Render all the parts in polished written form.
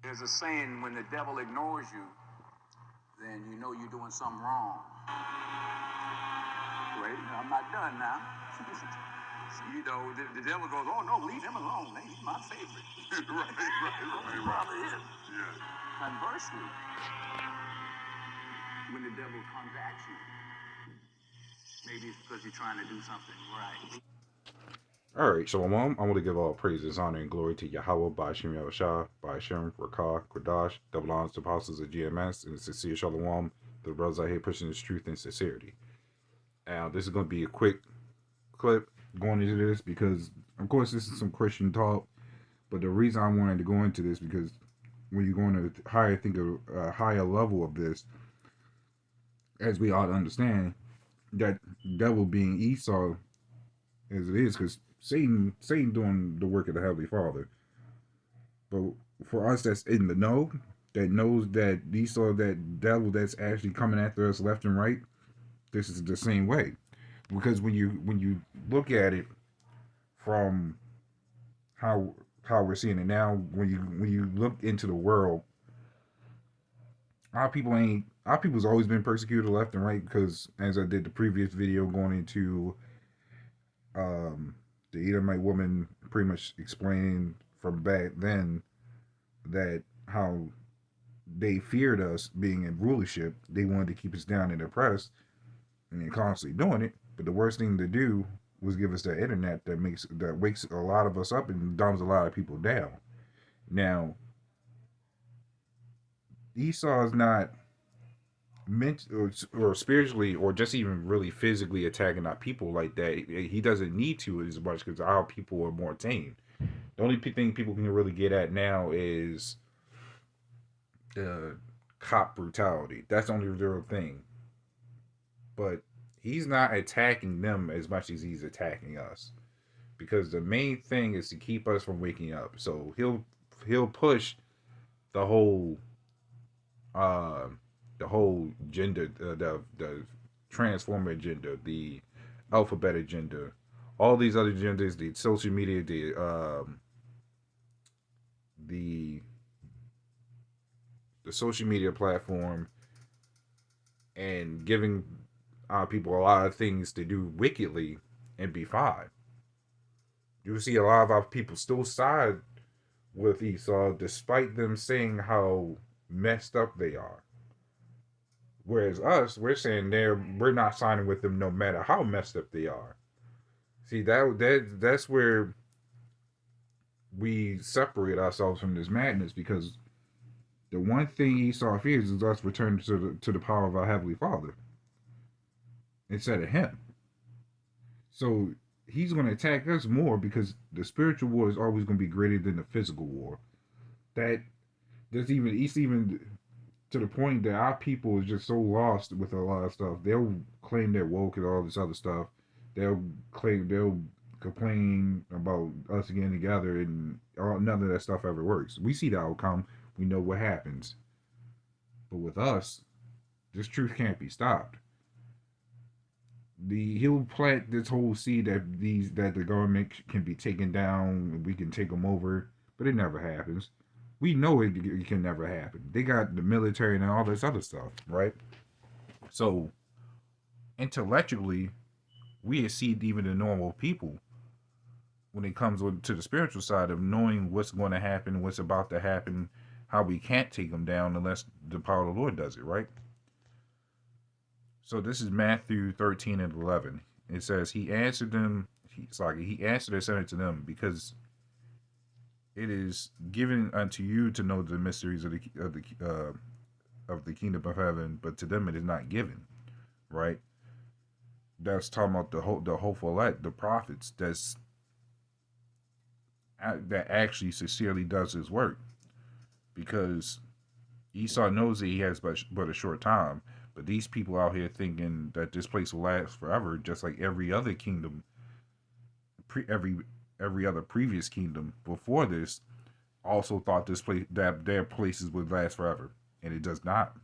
There's a saying, when the devil ignores you, then you know you're doing something wrong. Wait, I'm not done now. You know, the devil goes, oh no, leave him alone. Man, he's my favorite. Right. Bother him. Yeah. Conversely, when the devil comes at you, maybe it's because you're trying to do something right. All right, Shalom. I want to give all praises, honor, and glory to Yahweh, by Shem Yahushua, by Shem, Rakah, Kodash, double honors to apostles of GMS, and sincere Shalom, the brothers out here pushing this truth and sincerity. Now, this is going to be a quick clip going into this because, of course, this is some Christian talk, but the reason I wanted to go into this because when you go into a higher level of this, as we ought to understand, that devil being Esau as it is, because Satan doing the work of the Heavenly Father. But for us that's in the know, that knows that Esau, that devil that's actually coming after us left and right, this is the same way. Because when you look at it from how we're seeing it now, when you look into the world, our people's always been persecuted left and right because as I did the previous video going into um the Edomite woman pretty much explaining from back then that how they feared us being in rulership. They wanted to keep us down and oppressed, and they're constantly doing it. But the worst thing to do was give us the internet that wakes a lot of us up and dumbs a lot of people down. Now, Esau is not meant or spiritually or just even really physically attacking our people like that. He doesn't need to as much because our people are more tame. The only thing people can really get at now is the cop brutality. That's the only real thing. But he's not attacking them as much as he's attacking us because the main thing is to keep us from waking up. So he'll push the whole uh the whole gender, the transformer agenda, the alphabet agenda, all these other agendas, the social media, the the social media platform, and giving our people a lot of things to do wickedly and be fine. You see a lot of our people still side with Esau despite them saying how messed up they are. Whereas us, we're saying we're not signing with them no matter how messed up they are. See that's where we separate ourselves from this madness because the one thing Esau fears is us returning to the power of our Heavenly Father instead of him. So he's going to attack us more because the spiritual war is always going to be greater than the physical war. That it's even to the point that our people is just so lost with a lot of stuff. They'll claim they're woke and all this other stuff. They'll complain about us getting together and none of that stuff ever works. We see the outcome. We know what happens. But with us, this truth can't be stopped. He'll plant this whole seed that the government can be taken down, we can take them over, but it never happens. We know it can never happen. They got the military and all this other stuff, right? So intellectually, we exceed even the normal people when it comes to the spiritual side of knowing what's going to happen, what's about to happen, how we can't take them down unless the power of the Lord does it, right? So this is Matthew 13 and 11. It says, He answered them, he answered and said unto them, because it is given unto you to know the mysteries of the kingdom of heaven, but to them it is not given, right? That's talking about the hopeful elect, the prophets, that actually sincerely does his work, because Esau knows that he has but a short time. But these people out here thinking that this place will last forever, just like every other kingdom, every other previous kingdom before this, also thought this place that their places would last forever, and it does not.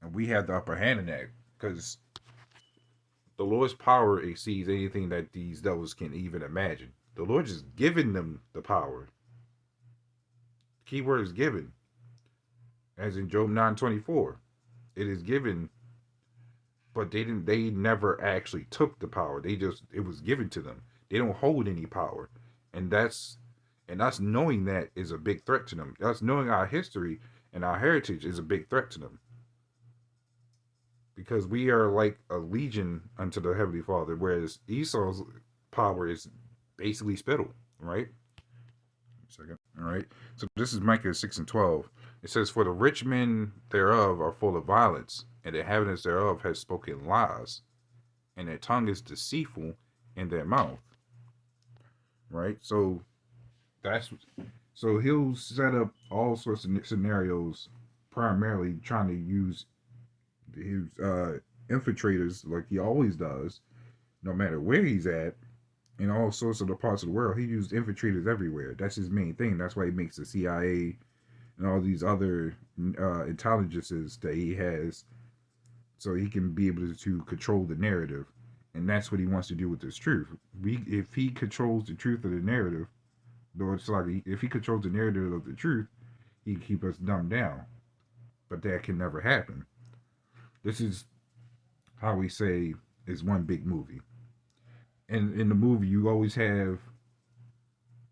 And we have the upper hand in that because the Lord's power exceeds anything that these devils can even imagine. The Lord just giving them the power. Keyword is given, as in Job 9:24. It is given, but they never actually took the power. It was given to them. They don't hold any power. And us knowing that is a big threat to them. Us knowing our history and our heritage is a big threat to them. Because we are like a legion unto the Heavenly Father, whereas Esau's power is basically spittle, right? Second. All right. So this is Micah 6:12. It says, "For the rich men thereof are full of violence, and the inhabitants thereof has spoken lies, and their tongue is deceitful in their mouth." Right? So he'll set up all sorts of scenarios, primarily trying to use his infiltrators like he always does, no matter where he's at, in all sorts of the parts of the world. He used infiltrators everywhere. That's his main thing. That's why he makes the CIA and all these other intelligences that he has, so he can be able to control the narrative. And that's what he wants to do with this truth. If he controls the truth of the narrative, though it's like if he controls the narrative of the truth, he can keep us dumbed down. But that can never happen. This is how we say is one big movie. And in the movie, you always have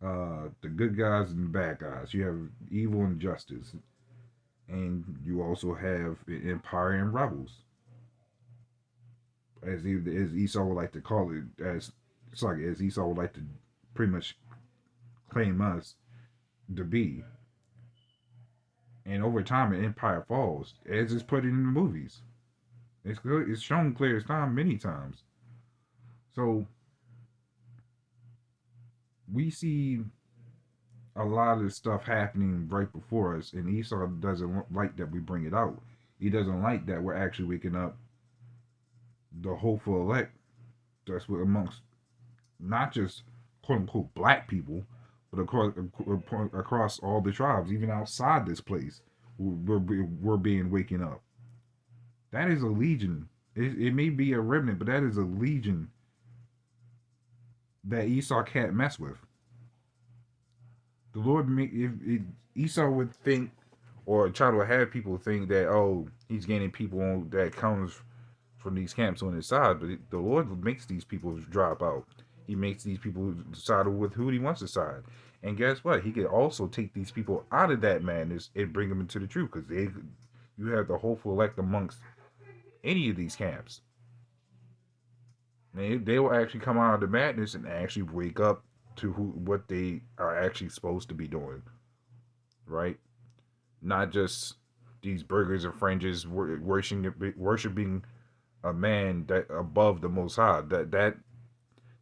the good guys and the bad guys. You have evil and justice, and you also have empire and rebels, as Esau would like to call it. As Esau would like to pretty much claim us to be. And over time, an empire falls, as is put in the movies. It's shown clear as time many times. So we see a lot of this stuff happening right before us, and Esau doesn't like that we bring it out. He doesn't like that we're actually waking up the hopeful elect. That's what amongst not just quote unquote black people, but across all the tribes, even outside this place, we're being waking up. That is a legion. It may be a remnant, but that is a legion that Esau can't mess with. The Lord, if Esau would think, or try to have people think that, oh, he's gaining people on that comes from these camps on his side, but the Lord makes these people drop out. He makes these people side with who he wants to side. And guess what? He can also take these people out of that madness and bring them into the truth, because you have the hopeful elect amongst any of these camps. They will actually come out of the madness and actually wake up to what they are actually supposed to be doing, right? Not just these burgers and fringes worshiping a man that above the Most High. That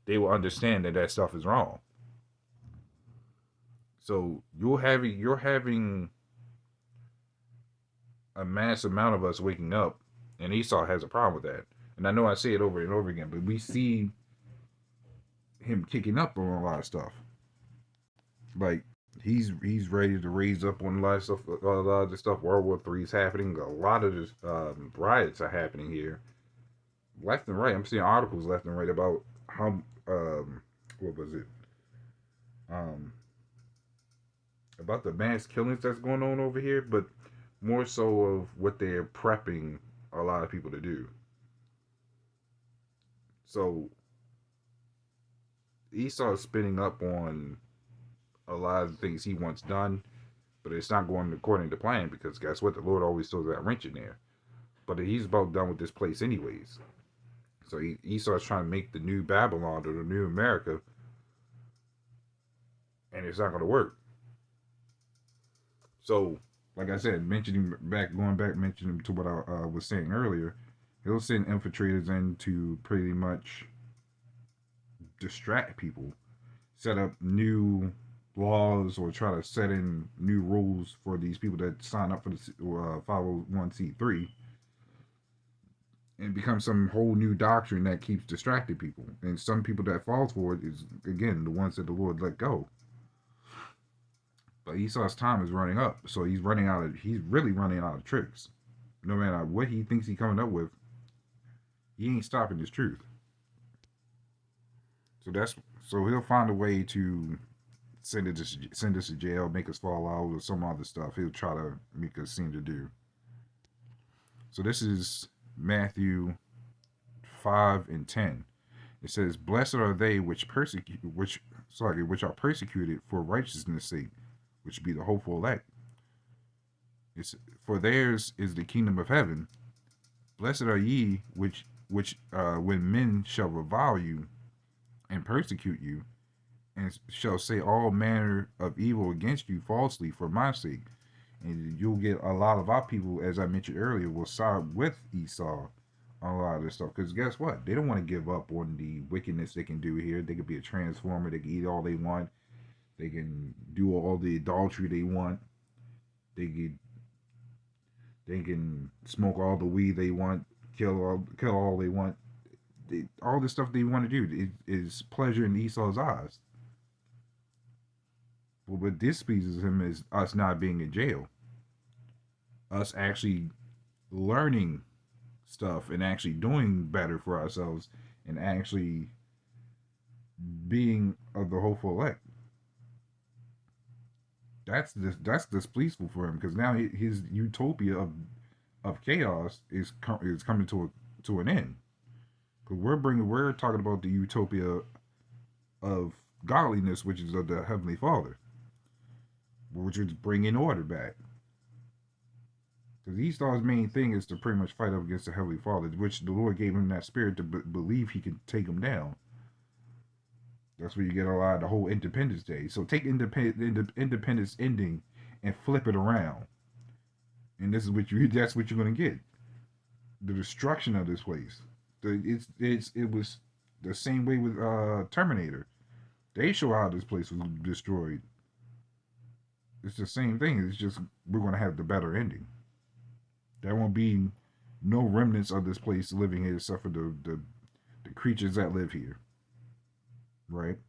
they will understand that stuff is wrong. So you're having a mass amount of us waking up, and Esau has a problem with that. And I know I say it over and over again, but we see him kicking up on a lot of stuff. Like he's ready to raise up on a lot of stuff. A lot of the stuff. World War III is happening. A lot of this riots are happening here, left and right. I'm seeing articles left and right about how what was it? About the mass killings that's going on over here, but more so of what they're prepping a lot of people to do. So Esau is spinning up on a lot of the things he wants done, but it's not going according to plan, because guess what? The Lord always throws that wrench in there. But he's about done with this place anyways. So Esau is trying to make the new Babylon or the new America, and it's not going to work. So, like I said, mentioning to what I was saying earlier, he'll send infiltrators in to pretty much distract people, set up new laws, or try to set in new rules for these people that sign up for the 501c3, and become some whole new doctrine that keeps distracting people. And some people that falls for it is, again, the ones that the Lord let go. But Esau's time is running up, so he's really running out of tricks. No matter what he thinks he's coming up with, he ain't stopping his truth. So he'll find a way to send us to jail, make us fall out, or some other stuff. He'll try to make us seem to do. So this is Matthew 5:10. It says, "Blessed are they which are persecuted for righteousness' sake, which be the hopeful elect. For theirs is the kingdom of heaven. Blessed are ye which when men shall revile you and persecute you, and shall say all manner of evil against you falsely for my sake." And you'll get a lot of our people, as I mentioned earlier, will side with Esau on a lot of this stuff. Because guess what? They don't want to give up on the wickedness they can do here. They could be a transformer. They can eat all they want. They can do all the adultery they want. They can smoke all the weed they want. Kill all they want. All the stuff they want to do is pleasure in Esau's eyes. But what displeases him is us not being in jail. Us actually learning stuff and actually doing better for ourselves and actually being of the hopeful elect. That's displeaseful for him, because now his utopia of chaos is coming to an end. Because we're talking about the utopia of godliness, which is of the Heavenly Father, which is bringing order back. Because Esau's main thing is to pretty much fight up against the Heavenly Father, which the Lord gave him that spirit to believe he can take him down. That's where you get a lot of the whole Independence Day. So take Independence ending and flip it around, and that's what you're going to get: the destruction of this place. It was the same way with Terminator. They show how this place was destroyed. It's the same thing. It's just we're going to have the better ending. There won't be no remnants of this place living here except for the creatures that live here. Right?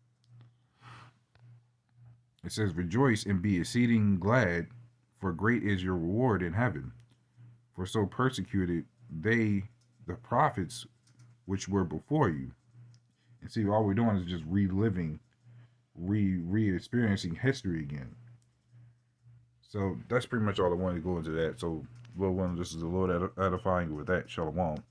It says, "Rejoice and be exceeding glad, for great is your reward in heaven. For so persecuted they the prophets which were before you." And see, all we're doing is just reliving, re-experiencing history again. So that's pretty much all I wanted to go into that. So, Lord willing, this is the Lord edifying with that. Shalom.